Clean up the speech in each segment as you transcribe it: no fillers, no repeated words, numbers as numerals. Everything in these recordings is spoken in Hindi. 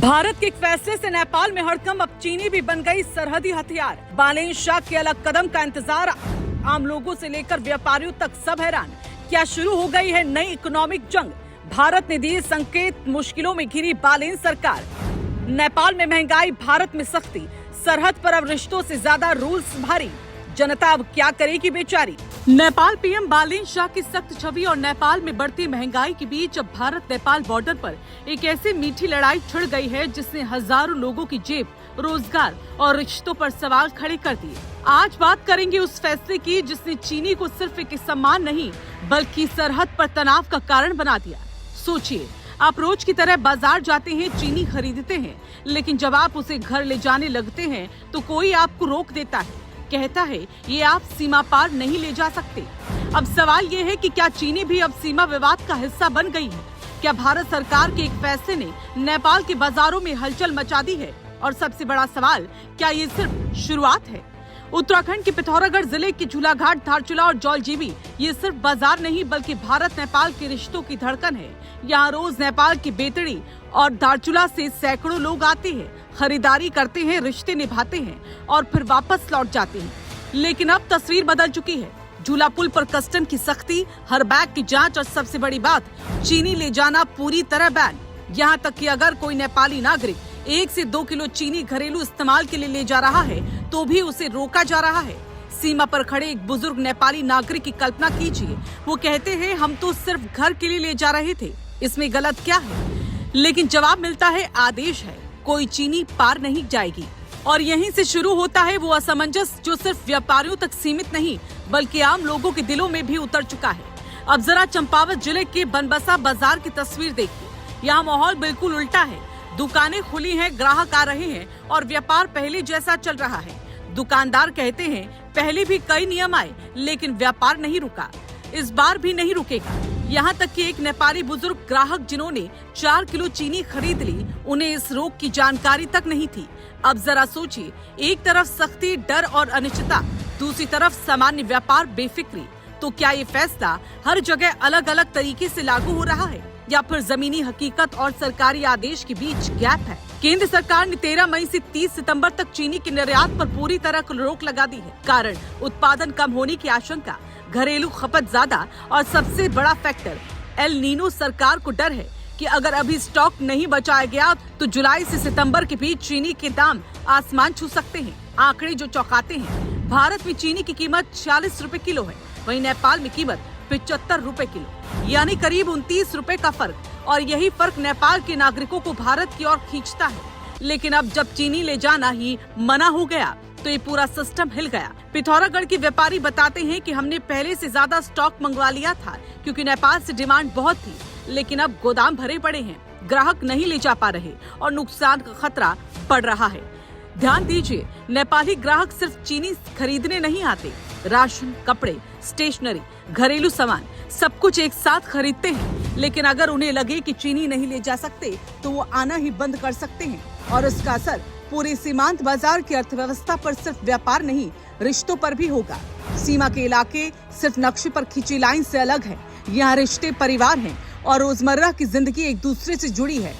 भारत के एक फैसले से नेपाल में हड़कंप, अब चीनी भी बन गई सरहदी हथियार। बालेन शाह के अलग कदम का इंतजार, आम लोगों से लेकर व्यापारियों तक सब हैरान। क्या शुरू हो गई है नई इकोनॉमिक जंग? भारत ने दिए संकेत, मुश्किलों में घिरी बालेन सरकार। नेपाल में महंगाई, भारत में सख्ती, सरहद पर अब रिश्तों से ज्यादा रूल्स भारी। जनता अब क्या करेगी बेचारी। नेपाल पीएम बालेन शाह की सख्त छवि और नेपाल में बढ़ती महंगाई के बीच अब भारत नेपाल बॉर्डर पर एक ऐसी मीठी लड़ाई छिड़ गई है जिसने हजारों लोगों की जेब, रोजगार और रिश्तों पर सवाल खड़े कर दिए। आज बात करेंगे उस फैसले की जिसने चीनी को सिर्फ एक सम्मान नहीं बल्कि सरहद पर तनाव का कारण बना दिया। सोचिए, आप रोज की तरह बाजार जाते हैं, चीनी खरीदते हैं, लेकिन जब आप उसे घर ले जाने लगते हैं तो कोई आपको रोक देता है, कहता है ये आप सीमा पार नहीं ले जा सकते। अब सवाल ये है कि क्या चीनी भी अब सीमा विवाद का हिस्सा बन गई है? क्या भारत सरकार के एक फैसले ने नेपाल के बाजारों में हलचल मचा दी है? और सबसे बड़ा सवाल, क्या ये सिर्फ शुरुआत है? उत्तराखंड के पिथौरागढ़ जिले के झूलाघाट, धारचूला और जौलजीबी ये सिर्फ बाजार नहीं बल्कि भारत नेपाल के रिश्तों की धड़कन है। यहाँ रोज नेपाल की बेतड़ी और धारचूला से सैकड़ों लोग आते हैं, खरीदारी करते हैं, रिश्ते निभाते हैं और फिर वापस लौट जाते हैं। लेकिन अब तस्वीर बदल चुकी है। झूला पुल पर कस्टम की सख्ती, हर बैग की जांच और सबसे बड़ी बात, चीनी ले जाना पूरी तरह बैन। यहाँ तक कि अगर कोई नेपाली नागरिक 1 से 2 किलो चीनी घरेलू इस्तेमाल के लिए ले जा रहा है तो भी उसे रोका जा रहा है। सीमा पर खड़े एक बुजुर्ग नेपाली नागरिक की कल्पना कीजिए। वो कहते हैं, हम तो सिर्फ घर के लिए ले जा रहे थे, इसमें गलत क्या है? लेकिन जवाब मिलता है, आदेश है, कोई चीनी पार नहीं जाएगी। और यहीं से शुरू होता है वो असमंजस जो सिर्फ व्यापारियों तक सीमित नहीं बल्कि आम लोगों के दिलों में भी उतर चुका है। अब जरा चंपावत जिले के बनबसा बाजार की तस्वीर देखिए। यहाँ माहौल बिल्कुल उल्टा है। दुकानें खुली हैं, ग्राहक आ रहे हैं और व्यापार पहले जैसा चल रहा है। दुकानदार कहते हैं, पहले भी कई नियम आए लेकिन व्यापार नहीं रुका, इस बार भी नहीं रुकेगा। यहाँ तक कि एक नेपाली बुजुर्ग ग्राहक जिन्होंने 4 किलो चीनी खरीद ली, उन्हें इस रोक की जानकारी तक नहीं थी। अब जरा सोचिए, एक तरफ सख्ती, डर और अनिश्चितता, दूसरी तरफ सामान्य व्यापार, बेफिक्री। तो क्या ये फैसला हर जगह अलग अलग तरीके से लागू हो रहा है या फिर जमीनी हकीकत और सरकारी आदेश के बीच गैप है? केंद्र सरकार ने 13 मई से 30 सितंबर तक चीनी के निर्यात पर पूरी तरह रोक लगा दी है। कारण उत्पादन कम होने की आशंका, घरेलू खपत ज्यादा और सबसे बड़ा फैक्टर एल नीनो। सरकार को डर है कि अगर अभी स्टॉक नहीं बचाया गया तो जुलाई से सितंबर के बीच चीनी के दाम आसमान छू सकते हैं। आंकड़े जो चौंकाते हैं, भारत में चीनी की कीमत 46 रुपए किलो है, वहीं नेपाल में कीमत 75 रुपए किलो, यानी करीब 29 रुपए का फर्क। और यही फर्क नेपाल के नागरिकों को भारत की ओर खींचता है। लेकिन अब जब चीनी ले जाना ही मना हो गया तो ये पूरा सिस्टम हिल गया। पिथौरागढ़ के व्यापारी बताते हैं कि हमने पहले से ज्यादा स्टॉक मंगवा लिया था क्योंकि नेपाल से डिमांड बहुत थी, लेकिन अब गोदाम भरे पड़े हैं, ग्राहक नहीं ले जा पा रहे और नुकसान का खतरा बढ़ रहा है। ध्यान दीजिए, नेपाली ग्राहक सिर्फ चीनी खरीदने नहीं आते, राशन, कपड़े, स्टेशनरी, घरेलू सामान सब कुछ एक साथ खरीदते हैं। लेकिन अगर उन्हें लगे कि चीनी नहीं ले जा सकते तो वो आना ही बंद कर सकते हैं और इसका असर पूरी सीमांत बाजार की अर्थव्यवस्था पर सिर्फ व्यापार नहीं, रिश्तों पर भी होगा। सीमा के इलाके सिर्फ नक्शे पर खींची लाइन से अलग है। यहाँ रिश्ते, परिवार हैं और रोजमर्रा की जिंदगी एक दूसरे से जुड़ी है।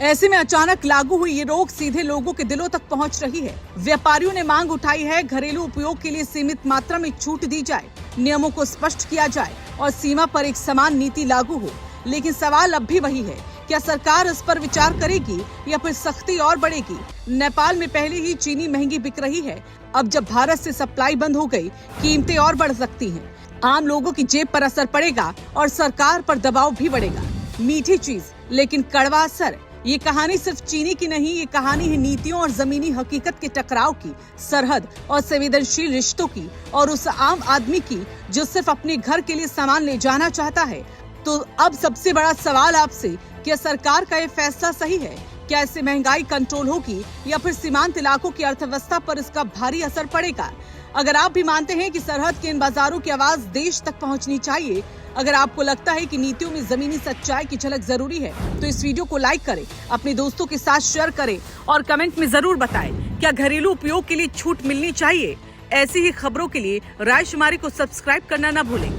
ऐसे में अचानक लागू हुई ये रोक सीधे लोगों के दिलों तक पहुंच रही है। व्यापारियों ने मांग उठाई है, घरेलू उपयोग के लिए सीमित मात्रा में छूट दी जाए, नियमों को स्पष्ट किया जाए और सीमा पर एक समान नीति लागू हो। लेकिन सवाल अब भी वही है, क्या सरकार इस पर विचार करेगी या फिर सख्ती और बढ़ेगी? नेपाल में पहले ही चीनी महंगी बिक रही है, अब जब भारत से सप्लाई बंद हो गई, कीमतें और बढ़ सकती हैं। आम लोगों की जेब पर असर पड़ेगा और सरकार पर दबाव भी बढ़ेगा। मीठी चीज लेकिन कड़वा असर। ये कहानी सिर्फ चीनी की नहीं, ये कहानी है नीतियों और जमीनी हकीकत के टकराव की, सरहद और संवेदनशील रिश्तों की और उस आम आदमी की जो सिर्फ अपने घर के लिए सामान ले जाना चाहता है। तो अब सबसे बड़ा सवाल आपसे, क्या सरकार का ये फैसला सही है? क्या इससे महंगाई कंट्रोल होगी या फिर सीमांत इलाकों की अर्थव्यवस्था पर इसका भारी असर पड़ेगा? अगर आप भी मानते हैं कि सरहद के इन बाजारों की आवाज देश तक पहुंचनी चाहिए, अगर आपको लगता है कि नीतियों में जमीनी सच्चाई की झलक जरूरी है, तो इस वीडियो को लाइक करें, अपने दोस्तों के साथ शेयर करें और कमेंट में जरूर बताएं, क्या घरेलू उपयोग के लिए छूट मिलनी चाहिए? ऐसी ही खबरों के लिए रायशुमारी को सब्सक्राइब करना न भूलें।